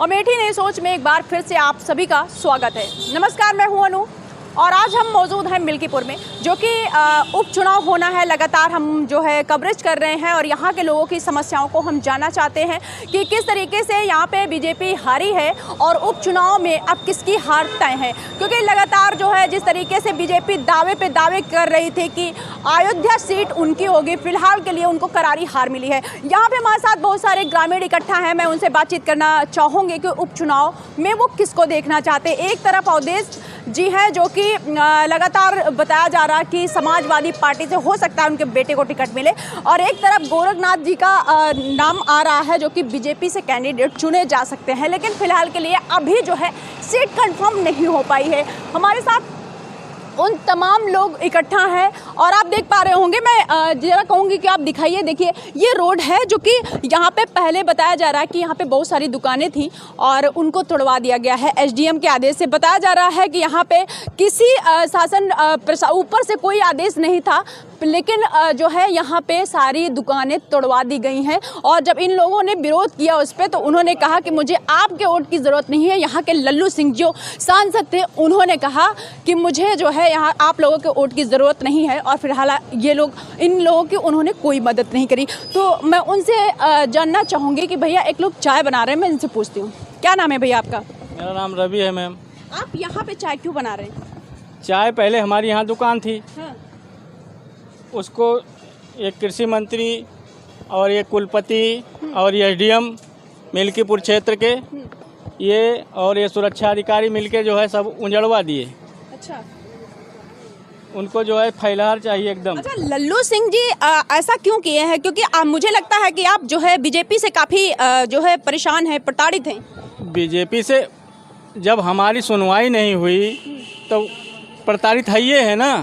अमेठी नई सोच में एक बार फिर से आप सभी का स्वागत है। नमस्कार, मैं हूं अनु और आज हम मौजूद हैं मिल्कीपुर में, जो कि उपचुनाव होना है। लगातार हम जो है कवरेज कर रहे हैं और यहाँ के लोगों की समस्याओं को हम जानना चाहते हैं कि किस तरीके से यहाँ पे बीजेपी हारी है और उपचुनाव में अब किसकी हार तय है। क्योंकि लगातार जो है जिस तरीके से बीजेपी दावे पे दावे कर रही थी कि अयोध्या सीट उनकी होगी, फिलहाल के लिए उनको करारी हार मिली है। यहाँ पे हमारे साथ बहुत सारे ग्रामीण इकट्ठा हैं, मैं उनसे बातचीत करना चाहूँगी कि उपचुनाव में वो किसको देखना चाहते हैं। एक तरफ अवधेश जी हैं, जो कि लगातार बताया जा रहा है कि समाजवादी पार्टी से हो सकता है उनके बेटे को टिकट मिले, और एक तरफ गोरखनाथ जी का नाम आ रहा है जो कि बीजेपी से कैंडिडेट चुने जा सकते हैं। लेकिन फिलहाल के लिए अभी जो है सीट कंफर्म नहीं हो पाई है। हमारे साथ उन तमाम लोग इकट्ठा हैं और आप देख पा रहे होंगे, मैं जरा कहूँगी कि आप दिखाइए। देखिए, ये रोड है जो कि यहाँ पे पहले बताया जा रहा है कि यहाँ पे बहुत सारी दुकानें थी और उनको तोड़वा दिया गया है एसडीएम के आदेश से। बताया जा रहा है कि यहाँ पे किसी शासन ऊपर से कोई आदेश नहीं था, लेकिन जो है यहाँ पे सारी दुकानें तोड़वा दी गई हैं। और जब इन लोगों ने विरोध किया उस पर, तो उन्होंने कहा कि मुझे आपके वोट की ज़रूरत नहीं है। यहाँ के लल्लू सिंह जो सांसद थे, उन्होंने कहा कि मुझे जो है यहाँ आप लोगों के वोट की ज़रूरत नहीं है। और फिलहाल ये लोग, इन लोगों की उन्होंने कोई मदद नहीं करी। तो मैं उनसे जानना चाहूँगी कि भैया, एक लोग चाय बना रहे हैं, मैं इनसे पूछती हूँ, क्या नाम है भैया आपका? मेरा नाम रवि है मैम। आप यहाँ पे चाय क्यों बना रहे हैं? चाय पहले हमारी यहाँ दुकान थी, हाँ। उसको एक कृषि मंत्री और ये कुलपति और ये एसडीएम मिल्कीपुर क्षेत्र के ये और ये सुरक्षा अधिकारी मिलके जो है सब उजड़वा दिए। अच्छा, उनको जो है फैलार चाहिए एकदम। अच्छा, लल्लू सिंह जी ऐसा क्यों किए हैं? क्योंकि मुझे लगता है कि आप जो है बीजेपी से काफ़ी जो है परेशान हैं, प्रताड़ित हैं। बीजेपी से जब हमारी सुनवाई नहीं हुई तो प्रताड़ित है ये है ना।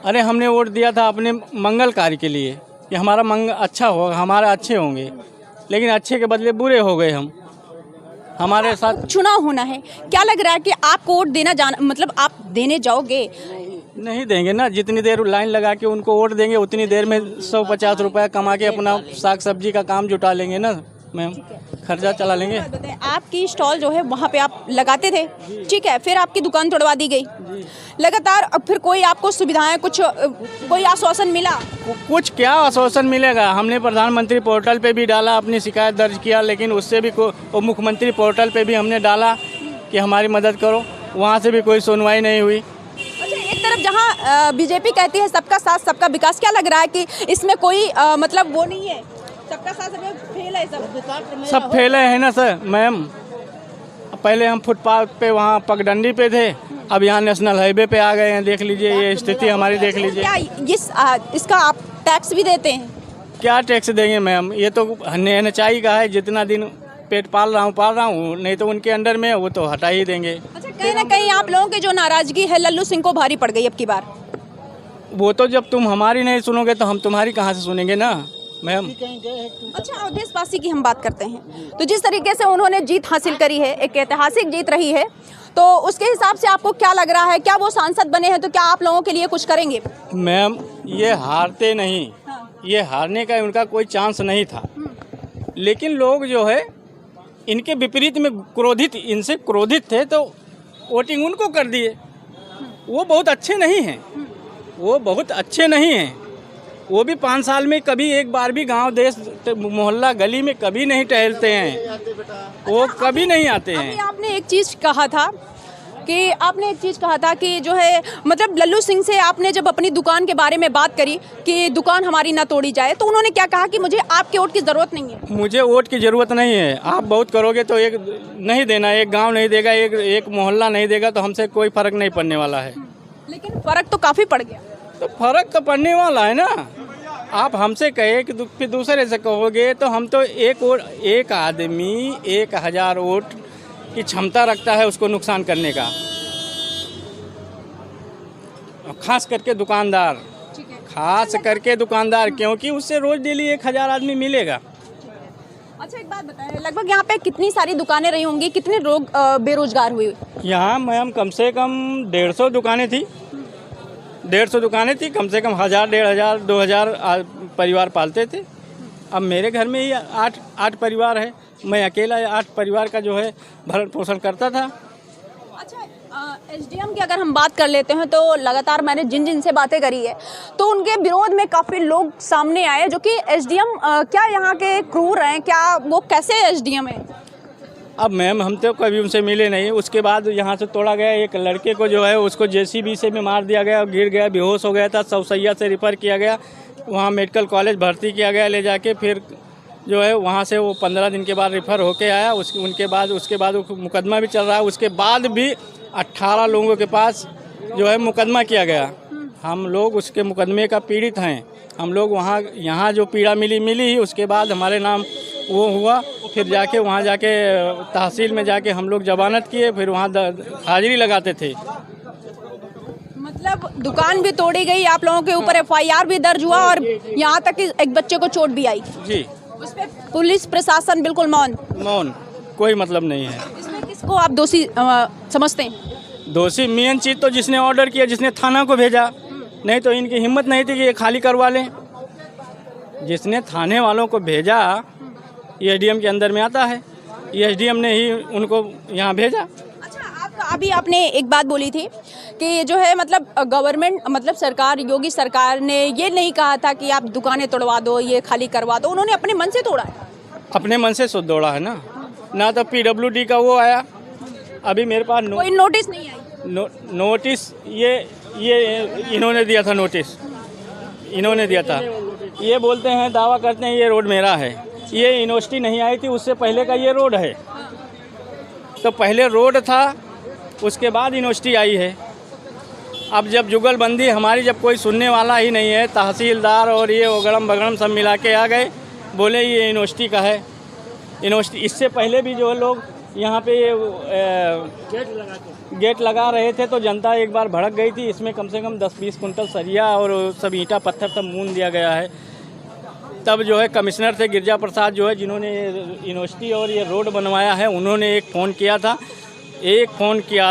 अरे हमने वोट दिया था अपने मंगल कार्य के लिए कि हमारा मंगल अच्छा होगा, हमारा अच्छे होंगे, लेकिन अच्छे के बदले बुरे हो गए हम। हमारे साथ चुनाव होना है, क्या लग रहा है कि आपको वोट देना जाना, मतलब आप देने जाओगे? नहीं देंगे ना। जितनी देर लाइन लगा के उनको वोट देंगे उतनी देर में 150 रुपया कमा के अपना साग सब्जी का काम जुटा लेंगे ना मैम, खर्चा चला लेंगे। आपकी स्टॉल जो है वहाँ पे आप लगाते थे, ठीक है, फिर आपकी दुकान तोड़वा दी गई लगातार। अब फिर कोई आपको सुविधाएं, कुछ कोई आश्वासन मिला? कुछ क्या आश्वासन मिलेगा? हमने प्रधानमंत्री पोर्टल पे भी डाला, अपनी शिकायत दर्ज किया, लेकिन उससे भी मुख्यमंत्री पोर्टल पे भी हमने डाला कि हमारी मदद करो, वहाँ से भी कोई सुनवाई नहीं हुई। अच्छा, एक तरफ जहाँ बीजेपी कहती है सबका साथ सबका विकास, क्या लग रहा है कि इसमें कोई मतलब वो नहीं है, सबका साथ सबका फेल है? सब फेले है ना सर मैम। पहले हम फुटपाथ पे वहाँ पगडंडी पे थे, अब यहाँ नेशनल हाईवे पे आ गए हैं। देख लीजिए ये स्थिति हमारी, देख लीजिए। क्या इसका आप टैक्स भी देते हैं? क्या टैक्स देंगे मैम? ये तो नचाई का है, जितना दिन पेट पाल रहा हूँ, नहीं तो उनके अंडर में वो तो हटा ही देंगे। अच्छा, कहीं ना कहीं आप लोगों की जो नाराजगी है लल्लू सिंह को भारी पड़ गई अब की बार? वो तो जब तुम हमारी नहीं सुनोगे तो हम तुम्हारी कहाँ से सुनेंगे ना मैम। अच्छा, अवधेश पासी की हम बात करते हैं, तो जिस तरीके से उन्होंने जीत हासिल करी है, एक ऐतिहासिक जीत रही है, तो उसके हिसाब से आपको क्या लग रहा है? क्या वो सांसद बने हैं तो क्या आप लोगों के लिए कुछ करेंगे? मैम, ये हारते नहीं, ये हारने का उनका कोई चांस नहीं था, लेकिन लोग जो है इनके विपरीत में क्रोधित, इनसे क्रोधित थे तो वोटिंग उनको कर दिए। वो बहुत अच्छे नहीं हैं, वो बहुत अच्छे नहीं हैं। वो भी 5 साल में कभी एक बार भी गांव देश मोहल्ला गली में कभी नहीं टहलते हैं, वो कभी नहीं आते हैं। आपने एक चीज़ कहा था कि जो है मतलब लल्लू सिंह से आपने जब अपनी दुकान के बारे में बात करी कि दुकान हमारी ना तोड़ी जाए, तो उन्होंने क्या कहा कि मुझे आपके वोट की ज़रूरत नहीं है? मुझे वोट की ज़रूरत नहीं है। आप बहुत करोगे तो एक नहीं देना, एक गाँव नहीं देगा, एक मोहल्ला नहीं देगा, तो हमसे कोई फ़र्क नहीं पड़ने वाला है। लेकिन फ़र्क तो काफ़ी पड़ गया। तो फर्क तो पड़ने वाला है ना। आप हमसे कहे कि फिर दूसरे से कहोगे, तो हम तो एक आदमी 1000 वोट की क्षमता रखता है उसको नुकसान करने का, खास करके दुकानदार, क्योंकि उससे रोज डेली 1000 आदमी मिलेगा। अच्छा, एक बात बताएं, लगभग यहाँ पे कितनी सारी दुकानें रही होंगी, कितने लोग बेरोजगार हुए? यहाँ मैम कम से कम 150 दुकानें थी, 150 दुकानें थी, कम से कम 1000, 1500, 2000 परिवार पालते थे। अब मेरे घर में ही आठ परिवार है, मैं अकेला 8 परिवार का जो है भरण पोषण करता था। अच्छा, एसडीएम की अगर हम बात कर लेते हैं तो लगातार मैंने जिन से बातें करी है तो उनके विरोध में काफ़ी लोग सामने आए, जो कि एसडीएम क्या यहाँ के क्रूर हैं, क्या वो कैसे एसडीएम है? अब मैम हम तो कभी उनसे मिले नहीं। उसके बाद यहाँ से तोड़ा गया एक लड़के को जो है उसको जेसीबी से भी मार दिया गया, गिर गया, बेहोश हो गया था, सौसैया से रिफ़र किया गया, वहाँ मेडिकल कॉलेज भर्ती किया गया ले जाके। फिर जो है वहाँ से वो 15 दिन के बाद रिफ़र होके आया। उसके बाद वो मुकदमा भी चल रहा है। उसके बाद भी 18 लोगों के पास जो है मुकदमा किया गया। हम लोग उसके मुकदमे का पीड़ित हैं। हम लोग यहाँ जो पीड़ा मिली उसके बाद हमारे नाम वो हुआ। फिर जाके वहाँ जाके तहसील में जाके हम लोग जमानत किए, फिर वहाँ हाजिरी लगाते थे। मतलब दुकान भी तोड़ी गई, आप लोगों के ऊपर एफआईआर भी दर्ज हुआ और यहाँ तक कि एक बच्चे को चोट भी आई जी। उस पे पुलिस प्रशासन बिल्कुल मौन, कोई मतलब नहीं है। इसमें किसको आप दोषी समझते हैं? दोषी मेन चीज़ तो जिसने ऑर्डर किया, जिसने थाना को भेजा, नहीं तो इनकी हिम्मत नहीं थी कि ये खाली करवा लें। जिसने थाने वालों को भेजा ये एसडीएम के अंदर में आता है, ये एसडीएम ने ही उनको यहाँ भेजा। अच्छा, अभी आपने एक बात बोली थी कि जो है मतलब गवर्नमेंट मतलब सरकार, योगी सरकार ने ये नहीं कहा था कि आप दुकानें तोड़वा दो, ये खाली करवा दो, उन्होंने अपने मन से तोड़ा है। अपने मन से दौड़ा है ना तो पीडब्ल्यूडी का वो आया। अभी मेरे पास कोई नोटिस नहीं आई। नोटिस ये इन्होंने दिया था। नोटिस इन्होंने दिया था। ये बोलते हैं, दावा करते हैं ये रोड मेरा है। ये यूनिवर्सिटी नहीं आई थी, उससे पहले का ये रोड है। तो पहले रोड था, उसके बाद यूनिवर्सिटी आई है। अब जब जुगलबंदी हमारी, जब कोई सुनने वाला ही नहीं है, तहसीलदार और ये ओगड़म बगड़म सब मिला के आ गए, बोले ये यूनिवर्सिटी का है। यूनिवर्सिटी इससे पहले भी जो है लोग यहाँ पे गेट लगा रहे थे तो जनता एक बार भड़क गई थी। इसमें कम से कम 10-20 कुंटल सरिया और सब ईंटा पत्थर सब मून दिया गया है। तब जो है कमिश्नर थे गिरजा प्रसाद, जो है जिन्होंने यूनिवर्सिटी और ये रोड बनवाया है, उन्होंने एक फ़ोन किया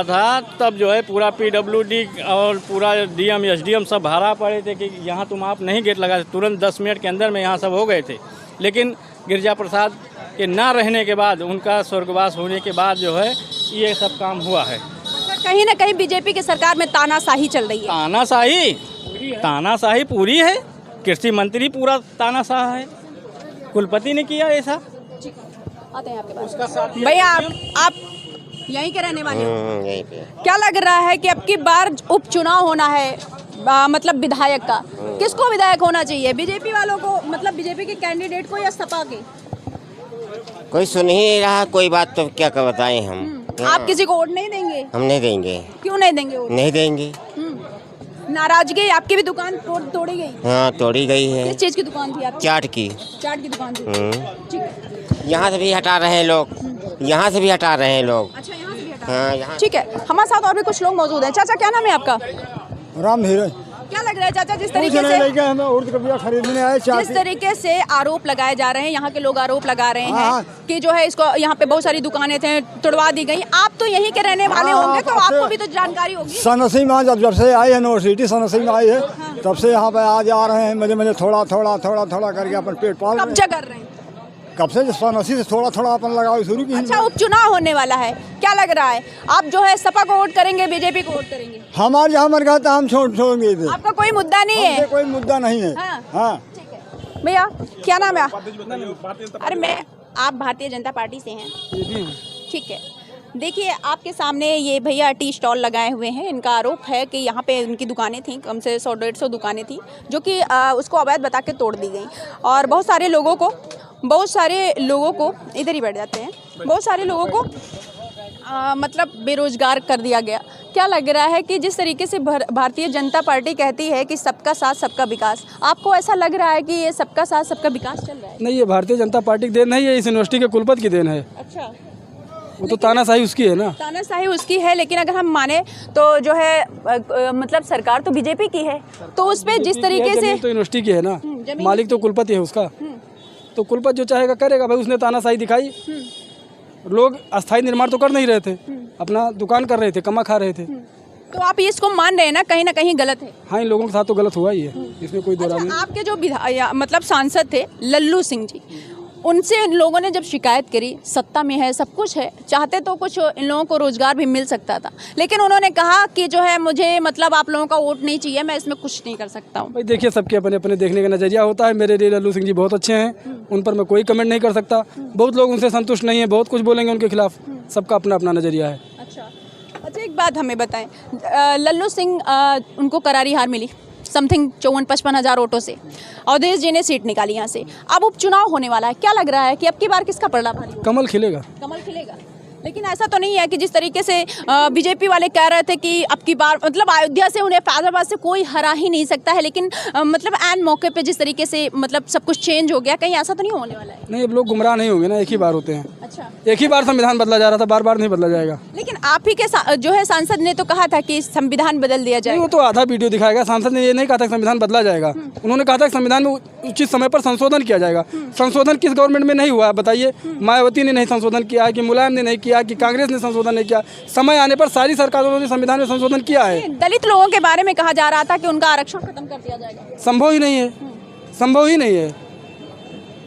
था। तब जो है पूरा पीडब्ल्यूडी और पूरा डीएम एसडीएम सब भाड़ा पड़े थे कि यहाँ तुम आप नहीं गेट लगा। तुरंत 10 मिनट के अंदर में यहाँ सब हो गए थे। लेकिन गिरजा प्रसाद के ना रहने के बाद, उनका स्वर्गवास होने के बाद जो है ये सब काम हुआ है। कहीं ना कहीं बीजेपी की सरकार में तानाशाही चल रही है। तानाशाही पूरी है। कृषि मंत्री पूरा तानाशाह है। कुलपति ने किया ऐसा। आते हैं आपके पास। भैया आप यहीं के रहने वाले हो? यहीं पे। क्या लग रहा है कि अब की बार उपचुनाव होना है, मतलब विधायक का, किसको विधायक होना चाहिए? बीजेपी वालों को, मतलब बीजेपी के कैंडिडेट को, या सपा के? कोई सुन ही नहीं रहा कोई बात, तो क्या बताएं हम। आप किसी को वोट नहीं देंगे? हम नहीं देंगे। क्यों नहीं देंगे वोट? नहीं देंगे। नाराजगी, आपकी भी दुकान तोड़ी गई? हाँ, तोड़ी गई है। किस चीज की दुकान थी आपकी? चाट की दुकान थी। ठीक है। यहाँ से भी हटा रहे हैं लोग, यहाँ से भी हटा रहे हैं लोग। अच्छा, यहाँ से भी हटा। हाँ, यहाँ। ठीक है, हमारे साथ और भी कुछ लोग मौजूद हैं। चाचा, क्या नाम है आपका? राम धीरे। क्या लग रहा है चाचा, जिस तरीके से आरोप लगाए जा रहे हैं, यहाँ के लोग आरोप लगा रहे हैं कि जो है इसको, यहाँ पे बहुत सारी दुकानें थे, तुड़वा दी गई। आप तो यहीं के रहने वाले होंगे, तो आपको भी तो जानकारी होगी। सनसी में जब से आई है यूनिवर्सिटी, सनसी में आई है, तब से यहाँ पे आज आ रहे हैं, मजे थोड़ा करके अपन पेट पाल कब्जा कर रहे हैं। कब से सनसी से थोड़ा अपन लगाओ शुरू की। अच्छा, उपचुनाव होने वाला है, क्या लग रहा है? आप जो है सपा को वोट करेंगे, बीजेपी को वोट करेंगे? हमारे जहाँ मन कहता हम छोड़ेंगे। आपका कोई मुद्दा नहीं है? कोई मुद्दा नहीं है। हाँ। ठीक है भैया, क्या नाम है? अरे आप भारतीय जनता पार्टी से हैं? ठीक है। देखिए, आपके सामने ये भैया टी स्टॉल लगाए हुए हैं। इनका आरोप है कि यहाँ पे उनकी दुकानें थीं, कम से 100-150 दुकानें थीं, जो कि उसको अवैध बता के तोड़ दी गई। और बहुत सारे लोगों को इधर ही बैठ जाते हैं, बहुत सारे लोगों को मतलब बेरोजगार कर दिया गया। क्या लग रहा है कि जिस तरीके से भारतीय जनता पार्टी कहती है कि सबका साथ सबका विकास, आपको ऐसा लग रहा है कि ये सबका साथ सबका विकास चल रहा है? नहीं, ये भारतीय जनता पार्टी की देन है, ये इस यूनिवर्सिटी के कुलपति की देन है। अच्छा, वो तो तानाशाही उसकी है ना। तानाशाही उसकी है, लेकिन अगर हम माने तो जो है मतलब सरकार तो बीजेपी की है, तो उस पर जिस तरीके से तो यूनिवर्सिटी की है ना, मालिक तो कुलपति है उसका। तो कुलपति जो चाहेगा करेगा भाई। उसने तानाशाही दिखाई। लोग अस्थायी निर्माण तो कर नहीं रहे थे, अपना दुकान कर रहे थे, कमा खा रहे थे। तो आप इसको मान रहे हैं ना कहीं गलत है। हाँ, इन लोगों के साथ तो गलत हुआ ही है, इसमें कोई दो राय नहीं। आपके जो मतलब सांसद थे लल्लू सिंह जी, उनसे इन लोगों ने जब शिकायत करी, सत्ता में है, सब कुछ है, चाहते तो कुछ इन लोगों को रोजगार भी मिल सकता था, लेकिन उन्होंने कहा कि जो है मुझे मतलब आप लोगों का वोट नहीं चाहिए, मैं इसमें कुछ नहीं कर सकता हूँ। भाई देखिए, सबके अपने अपने देखने का नज़रिया होता है। मेरे लिए लल्लू सिंह जी बहुत अच्छे हैं, उन पर मैं कोई कमेंट नहीं कर सकता। बहुत लोग उनसे संतुष्ट नहीं है, बहुत कुछ बोलेंगे उनके खिलाफ, सबका अपना अपना नज़रिया है। अच्छा, एक बात हमें बताएं, लल्लू सिंह उनको करारी हार मिली, समथिंग 54-55 हज़ार वोटों से। अवधेश जी ने सीट निकाली यहाँ से। अब उपचुनाव होने वाला है, क्या लग रहा है कि अब की बार किसका पलड़ा भारी होगा? कमल खिलेगा। कमल खिलेगा, लेकिन ऐसा तो नहीं है कि जिस तरीके से बीजेपी वाले कह रहे थे कि अब की बार मतलब अयोध्या से उन्हें फैजाबाद से कोई हरा ही नहीं सकता है, लेकिन मतलब ऐन मौके पे जिस तरीके से मतलब सब कुछ चेंज हो गया, कहीं ऐसा तो नहीं होने वाला है? नहीं, अब लोग गुमराह नहीं होंगे ना, एक ही बार होते हैं। अच्छा, एक ही बार संविधान बदला जा रहा था, बार बार नहीं बदला जाएगा। लेकिन आप ही के जो है सांसद ने तो कहा था कि संविधान बदल दिया जाए। वो तो आधा वीडियो दिखाएगा। सांसद ने ये नहीं कहा था कि संविधान बदला जाएगा, उन्होंने कहा था कि संविधान में उचित समय पर संशोधन किया जाएगा। संशोधन किस गवर्नमेंट में नहीं हुआ बताइए? मायावती ने नहीं संशोधन किया, कि मुलायम ने नहीं किया, कि कांग्रेस ने संशोधन नहीं किया। समय आने पर सारी सरकारों ने संविधान में संशोधन किया है। दलित लोगों के बारे में कहा जा रहा था कि उनका आरक्षण खत्म कर दिया जाएगा। संभव ही नहीं है, संभव ही नहीं है।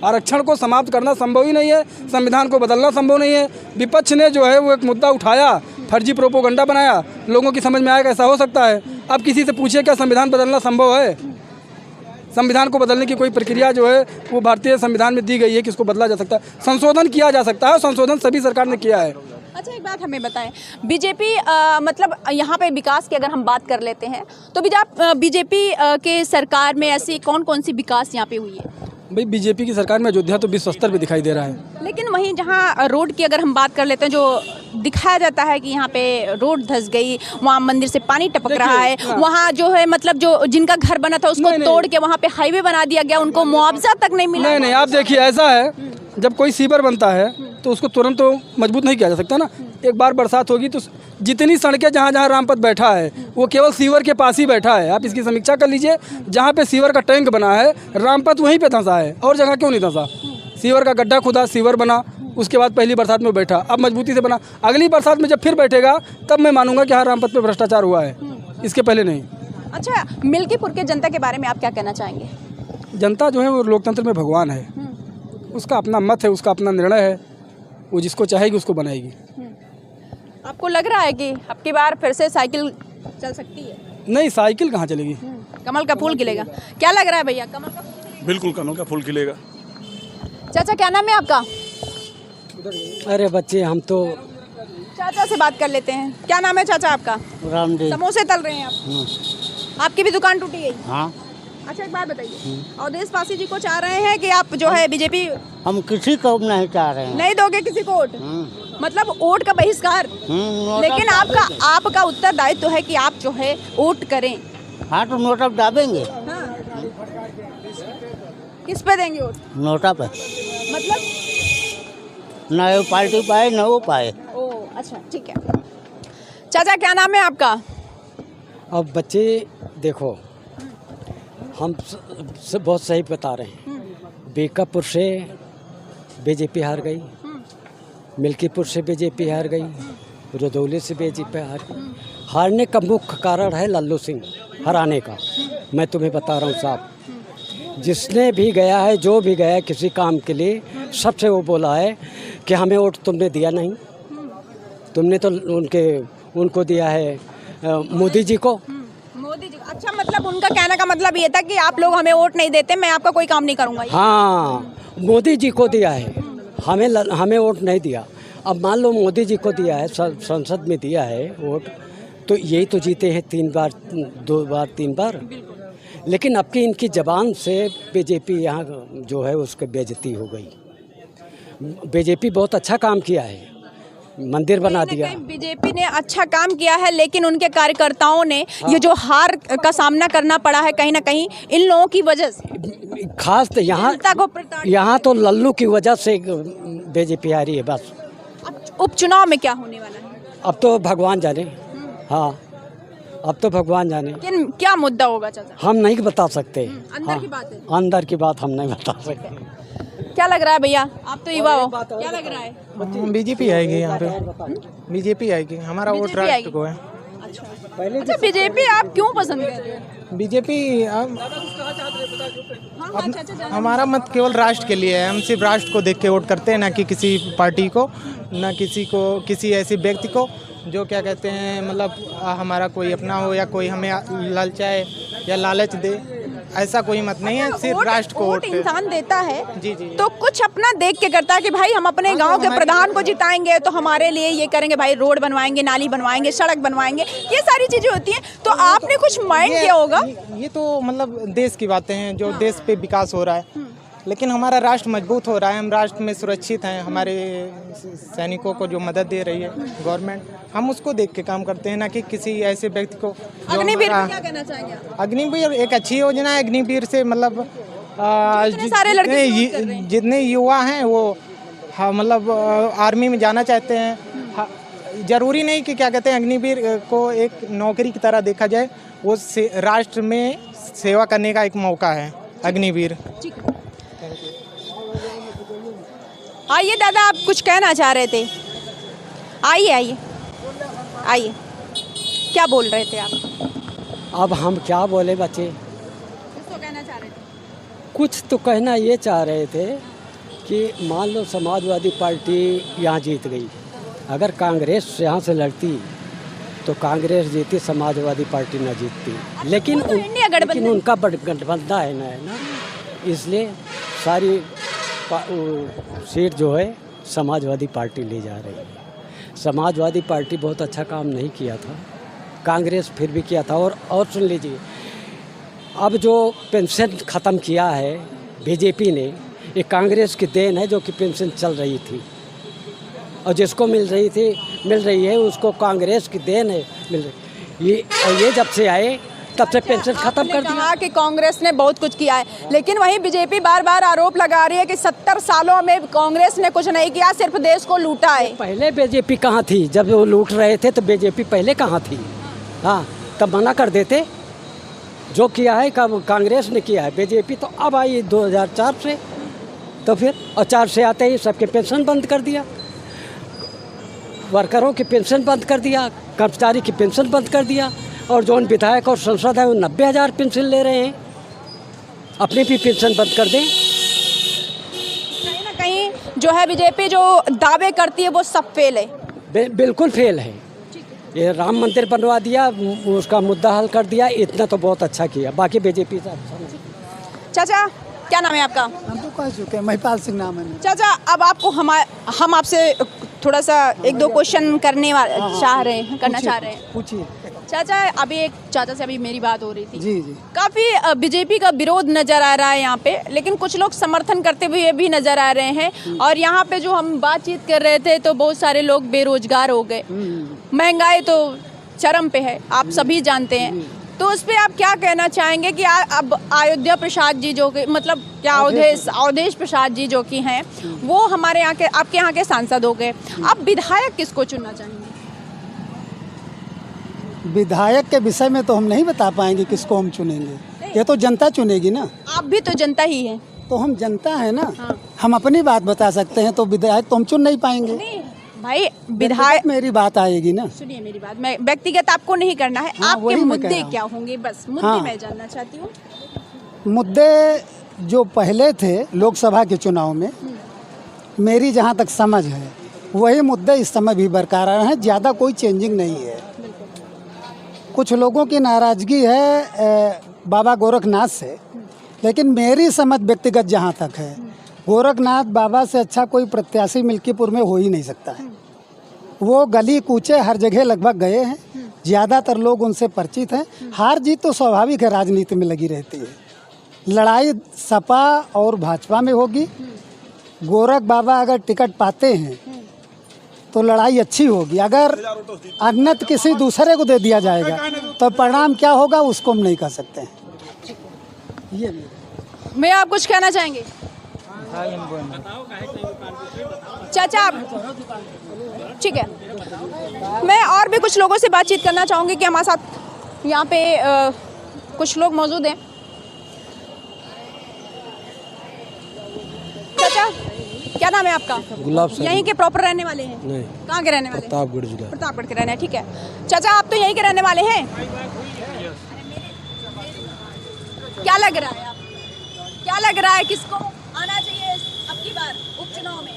आरक्षण को समाप्त करना संभव ही नहीं है, संविधान को बदलना संभव नहीं है। विपक्ष ने जो है वो एक मुद्दा उठाया, फर्जी प्रोपोगंडा बनाया, लोगों की समझ में आया कि ऐसा हो सकता है। अब किसी से पूछिए क्या संविधान बदलना संभव है? संविधान को बदलने की कोई प्रक्रिया जो है वो भारतीय संविधान में दी गई है कि इसको बदला जा सकता है, संशोधन किया जा सकता है, और संशोधन सभी सरकार ने किया है। अच्छा, एक बात हमें बताएं, बीजेपी मतलब यहाँ पे विकास की अगर हम बात कर लेते हैं तो बीजेपी के सरकार में ऐसी कौन कौन सी विकास यहाँ पे हुई है? भाई बीजेपी की सरकार में अयोध्या तो विश्व स्तर पे दिखाई दे रहा है, लेकिन वहीं जहाँ रोड की अगर हम बात कर लेते हैं, जो दिखाया जाता है कि यहाँ पे रोड धंस गई, वहाँ मंदिर से पानी टपक रहा है, वहाँ जो है मतलब जो जिनका घर बना था उसको तोड़ के वहाँ पे हाईवे बना दिया गया, उनको मुआवजा तक नहीं मिला। नहीं, आप देखिए, ऐसा है जब कोई सीवर बनता है तो उसको तुरंत तो मजबूत नहीं किया जा सकता ना। एक बार बरसात होगी तो जितनी सड़कें जहाँ जहाँ रामपथ बैठा है वो केवल सीवर के पास ही बैठा है। आप इसकी समीक्षा कर लीजिए, जहाँ पे सीवर का टैंक बना है रामपथ वहीं पे धंसा है, और जगह क्यों नहीं धंसा? सीवर का गड्ढा खुदा, सीवर बना, उसके बाद पहली बरसात में बैठा, अब मजबूती से बना। अगली बरसात में जब फिर बैठेगा तब मैं मानूंगा कि हाँ रामपथ पे भ्रष्टाचार हुआ है, इसके पहले नहीं। अच्छा, मिल्कीपुर के जनता के बारे में आप क्या कहना चाहेंगे? जनता जो है वो लोकतंत्र में भगवान है, उसका अपना मत है, उसका अपना निर्णय है, वो जिसको चाहेगी उसको बनाएगी। आपको लग रहा है कि अब की बार फिर से साइकिल चल सकती है? नहीं, साइकिल कहाँ चलेगी, कमल का फूल खिलेगा। क्या लग रहा है भैया, कमल का फूल? बिल्कुल कमल का फूल खिलेगा। चाचा, क्या नाम है आपका? अरे बच्चे, हम तो चाचा से बात कर लेते हैं। क्या नाम है चाचा आपका? रामदेव। समोसे तल रहे हैं आप? आपकी भी दुकान टूटी गई? हाँ। अच्छा, एक बात बताइए, अवधेश पासी जी को चाह रहे हैं कि आप जो है बीजेपी हम किसी को नहीं चाह रहे हैं। नहीं दोगे किसी को वोट? मतलब वोट का बहिष्कार? लेकिन आपका उत्तरदायित्व तो है कि आप जो है वोट करें। हाँ, तो नोटा दाबेंगे। हाँ। किस पे देंगे वोट? नोटा पे, मतलब ना वो पार्टी पाए ना वो पाए। ओ अच्छा, ठीक है। चाचा, क्या नाम है आपका? अब बच्चे देखो, हम बहुत सही बता रहे हैं। बीकापुर से बीजेपी हार गई, मिल्कीपुर से बीजेपी हार गई, रुदौली से बीजेपी हार गई। हारने का मुख्य कारण है लल्लू सिंह हराने का। मैं तुम्हें बता रहा हूँ साहब, जिसने भी गया है, जो भी गया है किसी काम के लिए, सबसे वो बोला है कि हमें वोट तुमने दिया नहीं, तुमने तो उनको दिया है मोदी जी को। मोदी जी, अच्छा, मतलब उनका कहने का मतलब ये था कि आप लोग हमें वोट नहीं देते, मैं आपका कोई काम नहीं करूँगा। हाँ, मोदी जी को दिया है, हमें वोट नहीं दिया। अब मान लो मोदी जी को दिया है, संसद में दिया है वोट, तो यही तो जीते हैं 3 बार, 2 बार, 3 बार। लेकिन अब की इनकी ज़बान से बीजेपी यहाँ जो है उसकी बेइज्जती हो गई। बीजेपी बहुत अच्छा काम किया है, मंदिर बना दिया। बीजेपी ने अच्छा काम किया है, लेकिन उनके कार्यकर्ताओं ने ये जो हार का सामना करना पड़ा है कहीं ना कहीं इन लोगों की वजह से, खास तो यहाँ तो लल्लू की वजह से बीजेपी आ रही है बस। उपचुनाव में क्या होने वाला है अब तो भगवान जाने। हाँ, अब तो भगवान जाने। क्या मुद्दा होगा चाचा? हम नहीं बता सकते। अंदर की बात है। अंदर की बात हम नहीं बता सकते। क्या लग रहा है भैया, आप तो युवा हो, क्या लग रहा है? बीजेपी आएगी यहाँ पे, बीजेपी आएगी, हमारा वोट राष्ट्र को है। अच्छा, बीजेपी आप क्यों पसंद करते हैं? बीजेपी हाँ, अच्छा, हमारा मत केवल राष्ट्र के लिए है। हम सिर्फ राष्ट्र को देख के वोट करते हैं, ना कि किसी पार्टी को, ना किसी ऐसे व्यक्ति को जो क्या कहते हैं मतलब हमारा कोई अपना हो या कोई हमें ललचाए या लालच दे, ऐसा कोई मत नहीं है। सिर्फ राष्ट्र को वोट इंसान देता है जी जी तो कुछ अपना देख के करता है कि भाई हम अपने गांव के प्रधान को जिताएंगे तो हमारे लिए ये करेंगे, भाई रोड बनवाएंगे, नाली बनवाएंगे, सड़क बनवाएंगे, ये सारी चीजें होती हैं। तो आपने कुछ माइंड किया होगा? ये तो मतलब देश की बातें हैं, जो देश पे विकास हो रहा है, लेकिन हमारा राष्ट्र मजबूत हो रहा है, हम राष्ट्र में सुरक्षित हैं, हमारे सैनिकों को जो मदद दे रही है गवर्नमेंट, हम उसको देख के काम करते हैं, ना कि किसी ऐसे व्यक्ति को। अग्निवीर को क्या कहना चाहेंगे आप? अग्निवीर एक अच्छी योजना है। अग्निवीर से मतलब सारे लड़के जितने युवा हैं वो मतलब आर्मी में जाना चाहते हैं। जरूरी नहीं कि क्या कहते हैं अग्निवीर को एक नौकरी की तरह देखा जाए, वो राष्ट्र में सेवा करने का एक मौका है अग्निवीर। आइए दादा, आप कुछ कहना चाह रहे थे? आइए आइए आइए, क्या बोल रहे थे आप? अब हम क्या बोले बच्चे, कुछ तो कहना चाह रहे थे। कुछ तो कहना ये चाह रहे थे कि मान लो समाजवादी पार्टी यहाँ जीत गई, अगर कांग्रेस यहाँ से लड़ती तो कांग्रेस जीती, समाजवादी पार्टी ना जीतती। लेकिन उनका गठबंधन है ना, इसलिए सारी सीट जो है समाजवादी पार्टी ले जा रही है। समाजवादी पार्टी बहुत अच्छा काम नहीं किया था, कांग्रेस फिर भी किया था। और सुन लीजिए, अब जो पेंशन ख़त्म किया है बीजेपी ने, ये कांग्रेस की देन है, जो कि पेंशन चल रही थी और जिसको मिल रही है उसको कांग्रेस की देन है मिल रही। ये जब से आए तब से पेंशन खत्म कर दिया। कहा कि कांग्रेस ने बहुत कुछ किया है, लेकिन वहीं बीजेपी बार बार आरोप लगा रही है कि 70 सालों में कांग्रेस ने कुछ नहीं किया, सिर्फ देश को लूटा है। पहले बीजेपी कहाँ थी? जब वो लूट रहे थे तो बीजेपी पहले कहाँ थी? हाँ, तब मना कर देते। जो किया है कब कांग्रेस ने किया है, बीजेपी तो अब आई 2004 से, तो फिर और 4 से आते ही सबके पेंशन बंद कर दिया, वर्करों की पेंशन बंद कर दिया, कर्मचारी की पेंशन बंद कर दिया, और जो विधायक और सांसद है वो 90,000 पेंशन ले रहे हैं। अपनी भी पेंशन बंद कर दें। कहीं ना कहीं जो है बीजेपी जो दावे करती है वो सब फेल है। बिल्कुल फेल है। ये राम मंदिर बनवा दिया, उसका मुद्दा हल कर दिया, इतना तो बहुत अच्छा किया, बाकी बीजेपी से अच्छा नहीं। चाचा, क्या नाम है आपका? हम तो कह चुके हैं, महिपाल सिंह नाम है। चाचा, अब आपको हम आपसे थोड़ा सा 1-2 क्वेश्चन करना चाह रहे हैं। पूछिए। चाचा, अभी एक चाचा से अभी मेरी बात हो रही थी। जी जी। काफ़ी बीजेपी का विरोध नज़र आ रहा है यहाँ पे, लेकिन कुछ लोग समर्थन करते हुए भी नज़र आ रहे हैं। और यहाँ पे जो हम बातचीत कर रहे थे तो बहुत सारे लोग बेरोजगार हो गए, महंगाई तो चरम पे है, आप सभी जानते हैं। तो उस पर आप क्या कहना चाहेंगे कि अब अयोध्या प्रसाद जी जो कि मतलब क्या अवधेश प्रसाद जी जो कि हैं वो हमारे यहाँ के आपके यहाँ के सांसद हो गए, अब विधायक किसको चुनना चाहेंगे? विधायक के विषय में तो हम नहीं बता पाएंगे किसको हम चुनेंगे, ये तो जनता चुनेगी ना। आप भी तो जनता ही हैं। तो हम जनता है ना, हम अपनी बात बता सकते हैं, तो विधायक तो हम चुन नहीं पाएंगे। नहीं भाई, विधायक मेरी बात आएगी ना। सुनिए मेरी बात, मैं व्यक्तिगत आपको नहीं करना है। हाँ, आपके मुद्दे क्या होंगे, बस मुद्दे मैं जानना चाहती हूँ। मुद्दे जो पहले थे लोकसभा के चुनाव में, मेरी जहाँ तक समझ है वही मुद्दे इस समय भी बरकरार हैं, ज़्यादा कोई चेंजिंग नहीं है। कुछ लोगों की नाराज़गी है बाबा गोरखनाथ से, लेकिन मेरी समझ व्यक्तिगत जहाँ तक है, गोरखनाथ बाबा से अच्छा कोई प्रत्याशी मिल्कीपुर में हो ही नहीं सकता है। वो गली कूचे हर जगह लगभग गए हैं, ज़्यादातर लोग उनसे परिचित हैं। हार जीत तो स्वाभाविक है, राजनीति में लगी रहती है। लड़ाई सपा और भाजपा में होगी। गोरख बाबा अगर टिकट पाते हैं तो लड़ाई अच्छी होगी, अगर अन्यथा किसी दूसरे को दे दिया जाएगा तो परिणाम क्या होगा उसको हम नहीं कह सकते हैं। ये मैं आप कुछ कहना चाहेंगे? चाचा आप ठीक है, मैं और भी कुछ लोगों से बातचीत करना चाहूँगी कि हमारे साथ यहाँ पे कुछ लोग मौजूद हैं। चाचा क्या नाम है आपका? गुलाब साहब। यहीं के प्रॉपर रहने वाले हैं? नहीं, कहाँ के रहने वाले? प्रतापगढ़ जिला। प्रतापगढ़ के रहने हैं, ठीक है। चाचा आप तो यहीं के रहने वाले हैं? क्या लग रहा है क्या लग रहा है किसको आना चाहिए अब की बार उपचुनाव में?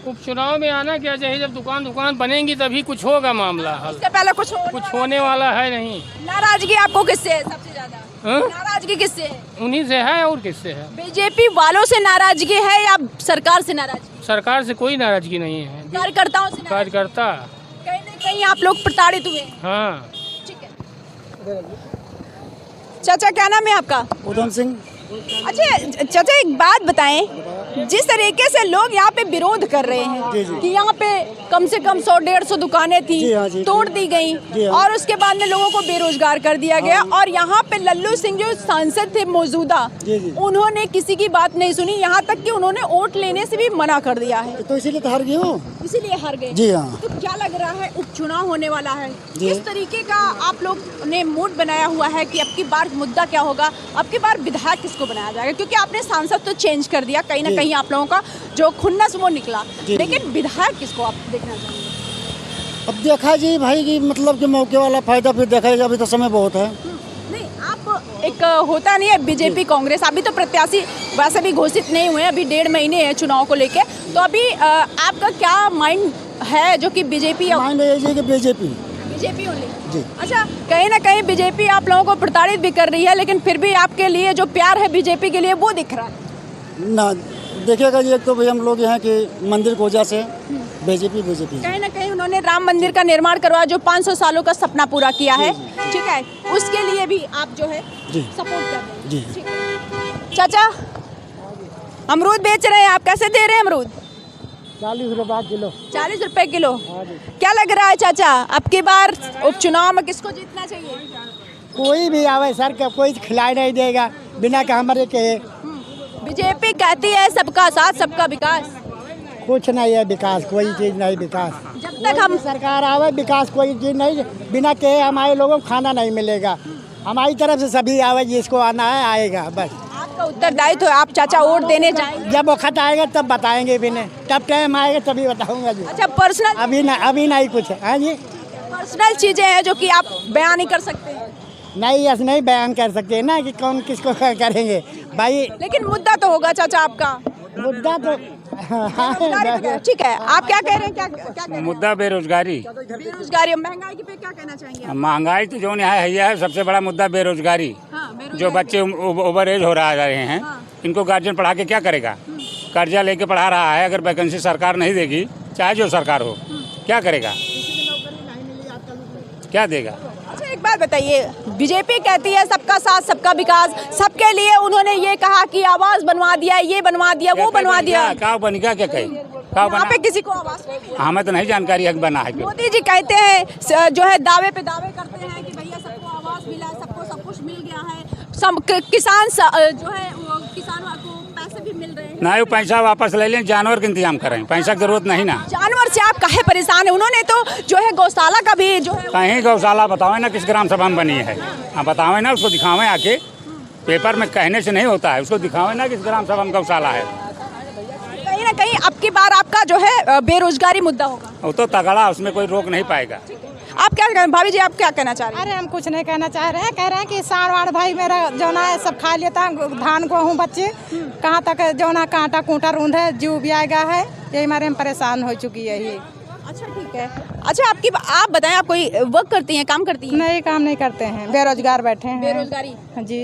उपचुनाव में आना क्या चाहिए? जब दुकान बनेंगी तभी कुछ होगा मामला हल। इससे पहले कुछ होने वाला है नहीं। नाराजगी आपको किससे है सबसे ज्यादा? नाराजगी किससे है? उन्हीं से है और किससे है? बीजेपी वालों से नाराजगी है या सरकार से नाराजगी? सरकार से कोई नाराजगी नहीं है, कार्यकर्ताओं से नाराजगी? कार्यकर्ता। कहीं ना कहीं आप लोग प्रताड़ित हुए हैं। हाँ। ठीक है। चाचा क्या नाम है आपका? उधम सिंह। अच्छा चाचा एक बात बताएं, जिस तरीके से लोग यहाँ पे विरोध कर रहे हैं कि यहाँ पे कम से कम 100-150 दुकानें थी, तोड़ दी गई और उसके बाद में लोगों को बेरोजगार कर दिया गया और यहाँ पे लल्लू सिंह जो सांसद थे मौजूदा, उन्होंने किसी की बात नहीं सुनी, यहाँ तक कि उन्होंने वोट लेने से भी मना कर दिया है। तो इसीलिए तो हार गए हो। इसीलिए हार गए। जी हाँ। तो क्या लग रहा है उपचुनाव होने वाला है, किस तरीके का आप लोग ने मूड बनाया हुआ है कि अब की बार मुद्दा क्या होगा, अब की बार विधायक किसको बनाया जाएगा? क्योंकि आपने सांसद तो चेंज कर दिया, कहीं ना कहीं आप लोगों का जो खुन्नस वो निकला, लेकिन विधायक किसको आप देखना चाहेंगे? अब देखा जी भाई कि मतलब कि मौके वाला फायदा फिर देखाएगा, अभी तो समय बहुत है। नहीं आप एक होता नहीं है बीजेपी कांग्रेस, अभी तो प्रत्याशी वैसे भी घोषित नहीं हुए, अभी 1.5 महीने है चुनाव को लेके, तो अभी आपका क्या माइंड है जो कि बीजेपी माइंड है कि बीजेपी ओनली? जी। अच्छा कहीं ना कहीं बीजेपी आप लोगों को प्रताड़ित भी कर रही है, लेकिन फिर भी आपके लिए जो प्यार है बीजेपी के लिए वो दिख रहा है ना। देखिएगा जी, एक तो भाई हम लोग यहाँ के मंदिर की वजह से बीजेपी कहीं ना कहीं उन्होंने राम मंदिर का निर्माण करवाया जो 500 सालों का सपना पूरा किया है, ठीक है, उसके लिए भी आप जो है सपोर्ट कर रहे हैं। ठीक है। चाचा अमरूद बेच रहे हैं आप, कैसे दे रहे हैं अमरूद? 40 रुपये किलो। 40 रुपए किलो। क्या लग रहा है चाचा अब की बार उपचुनाव में किसको जीतना चाहिए? कोई भी आवे सर का कोई खिलाई नहीं देगा बिना का हमारे के। बीजेपी कहती है सबका साथ सबका विकास। कुछ नहीं है विकास, कोई चीज नहीं विकास। जब तक हम सरकार आवे विकास कोई चीज नहीं, बिना के हमारे लोगों को खाना नहीं मिलेगा। हमारी तरफ से सभी आवे, जिसको आना है आएगा बस। आपका उत्तरदायित्व है, आप चाचा वोट देने जाएंगे? जब वक्त आएगा तब बताएंगे, भी नहीं तब टाइम आएगा तभी बताऊंगा जी। अच्छा पर्सनल अभी नहीं कुछ है जी। पर्सनल चीजें हैं जो कि आप बयान नहीं कर सकते हैं? नहीं ऐसे नहीं बयान कर सकते ना कि कौन किसको करेंगे भाई। लेकिन मुद्दा तो होगा चाचा आपका। मुद्दा तो ठीक है, आप क्या कह रहे हैं? क्या कह रहे हैं? मुद्दा बेरोजगारी। बेरोजगारी महंगाई पे क्या कहना चाहेंगे? महंगाई तो जो है सबसे बड़ा मुद्दा बेरोजगारी। जो बच्चे ओवर एज हो रहे हैं, इनको गार्जियन पढ़ा के क्या करेगा? कर्जा लेके पढ़ा रहा है, अगर वैकेंसी सरकार नहीं देगी, चाहे जो सरकार हो, क्या करेगा? क्या देगा? अच्छा एक बात बताइए, बीजेपी कहती है सबका साथ सबका विकास, सबके लिए उन्होंने ये कहा कि आवास बनवा दिया, ये बनवा दिया, वो बनवा दिया। क्या बनेगा? क्या कहीं यहाँ पे किसी को आवास नहीं मिला। हमें तो नहीं जानकारी है बना है। मोदी जी कहते हैं जो है दावे पे दावे करते हैं कि भैया सबको आवास मिला, सबको सब कुछ मिल गया है, सब किसान जो है किसानों को पैसे भी मिल रहे हैं। नहीं, पैसा वापस ले लें, जानवर का इंतजाम करें, पैसा की जरूरत नहीं ना। जानवर से आप काहे परेशान है? उन्होंने तो जो है गौशाला का भी जो है कहीं गौशाला बताओ ना किस ग्राम सभा में बनी है, हाँ बताओ ना, उसको दिखावें आके, पेपर में कहने से नहीं होता है, उसको दिखावें ना किस ग्राम सभा में गौशाला है। कहीं ना कहीं अब की बार आपका जो है बेरोजगारी मुद्दा होगा। वो तो तगड़ा, उसमें कोई रोक नहीं पाएगा। आप क्या कहें भाभी जी, आप क्या कहना चाह रहे हैं? अरे हम कुछ नहीं कहना चाह रहे हैं, कह रहे हैं कि सार भाई मेरा जोना है सब खा लेता है, धान को हूँ बच्चे कहाँ तक जोना कांटा कूटा रूंध है, जीव भी आएगा है, यही हमारे हम परेशान हो चुकी है ये। अच्छा ठीक है। अच्छा आप बताएं, आप कोई वर्क करती हैं, काम करती हैं? नहीं, काम नहीं करते हैं, बेरोजगार बैठे हैं। बेरोजगारी जी।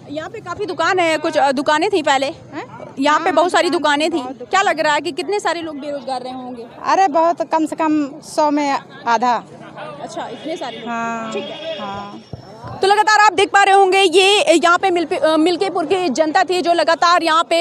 यहाँ पे काफी दुकान है, कुछ दुकानें थी पहले, यहाँ पे बहुत सारी दुकानें थी, क्या लग रहा है कि कितने सारे लोग बेरोजगार रहे होंगे? अरे बहुत, कम से कम 100 में आधा। अच्छा इतने सारे लोग। हाँ ठीक है। हाँ। तो लगातार आप देख पा रहे होंगे ये यहाँ पे मिल्कीपुर की जनता थी जो लगातार यहाँ पे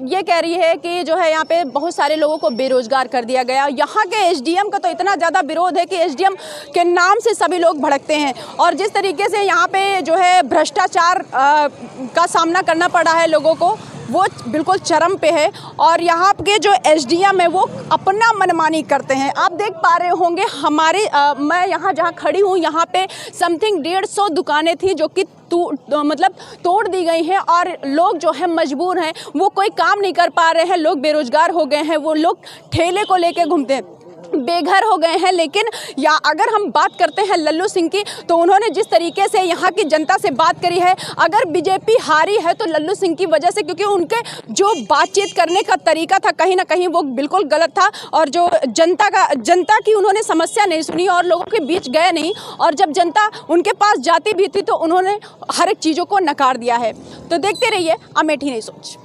ये कह रही है कि जो है यहाँ पे बहुत सारे लोगों को बेरोजगार कर दिया गया। यहाँ के एसडीएम का तो इतना ज़्यादा विरोध है कि एसडीएम के नाम से सभी लोग भड़कते हैं और जिस तरीके से यहाँ पे जो है भ्रष्टाचार का सामना करना पड़ रहा है लोगों को, वो बिल्कुल चरम पे है और यहाँ के जो एसडीएम है वो अपना मनमानी करते हैं। आप देख पा रहे होंगे हमारे मैं यहाँ जहाँ खड़ी हूँ यहाँ पे समथिंग 150 दुकानें थी जो कि मतलब तोड़ दी गई हैं और लोग जो है मजबूर हैं, वो कोई काम नहीं कर पा रहे हैं, लोग बेरोजगार हो गए हैं, वो लोग ठेले को लेके घूमते हैं, बेघर हो गए हैं। लेकिन या अगर हम बात करते हैं लल्लू सिंह की, तो उन्होंने जिस तरीके से यहाँ की जनता से बात करी है, अगर बीजेपी हारी है तो लल्लू सिंह की वजह से, क्योंकि उनके जो बातचीत करने का तरीका था कहीं ना कहीं वो बिल्कुल गलत था और जो जनता की उन्होंने समस्या नहीं सुनी और लोगों के बीच गए नहीं, और जब जनता उनके पास जाती भी थी तो उन्होंने हर एक चीज़ों को नकार दिया है। तो देखते रहिए अमेठी नहीं सोच।